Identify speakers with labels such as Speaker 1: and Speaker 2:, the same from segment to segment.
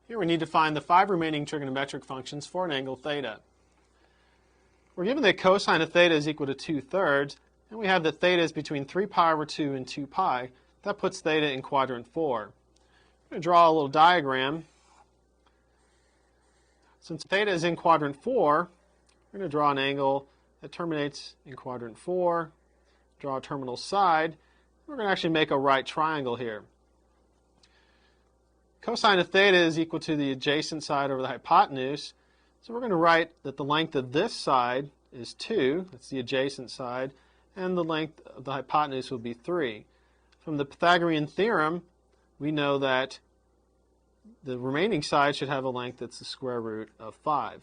Speaker 1: Here we need to find the 5 remaining trigonometric functions for an angle theta. We're given that cosine of theta is equal to 2/3, and we have that theta is between 3 pi over 2 and 2 pi. That puts theta in quadrant 4. I'm going to draw a little diagram. Since theta is in quadrant 4, we're going to draw an angle that terminates in quadrant 4, draw a terminal side. We're going to actually make a right triangle here. Cosine of theta is equal to the adjacent side over the hypotenuse. So we're going to write that the length of this side is 2, that's the adjacent side, and the length of the hypotenuse will be 3. From the Pythagorean theorem, we know that the remaining side should have a length that's the square root of 5.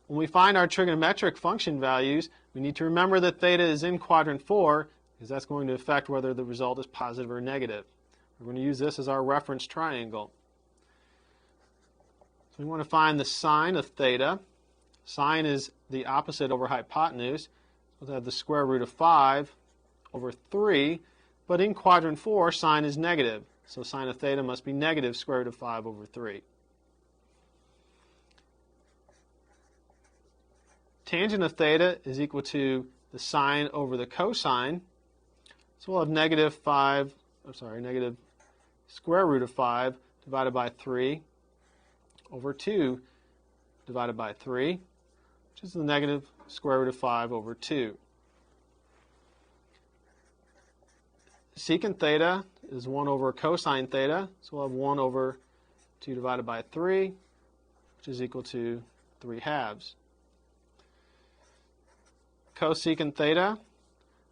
Speaker 1: When we find our trigonometric function values, we need to remember that theta is in quadrant 4, because that's going to affect whether the result is positive or negative. We're going to use this as our reference triangle. So we want to find the sine of theta. Sine is the opposite over hypotenuse. So we'll have the square root of 5 over 3. But in quadrant 4, sine is negative. So sine of theta must be negative square root of 5 over 3. Tangent of theta is equal to the sine over the cosine. So we'll have negative square root of 5 divided by 3 over 2 divided by 3, which is the negative square root of 5 over 2. Secant theta is 1 over cosine theta, so we'll have 1 over 2 divided by 3, which is equal to 3/2. Cosecant theta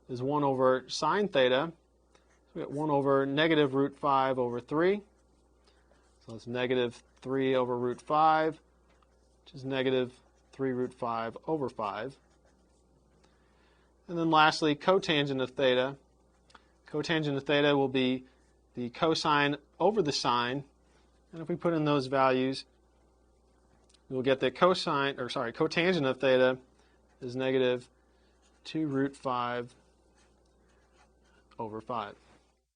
Speaker 1: is 1 over sine theta, so we get 1 over negative root 5 over 3, so it's negative 3 over root 5, which is negative 3 root 5 over 5. And then lastly, cotangent of theta. Cotangent of theta will be the cosine over the sine, and if we put in those values, we'll get that cotangent of theta is negative 2 root 5 over 5.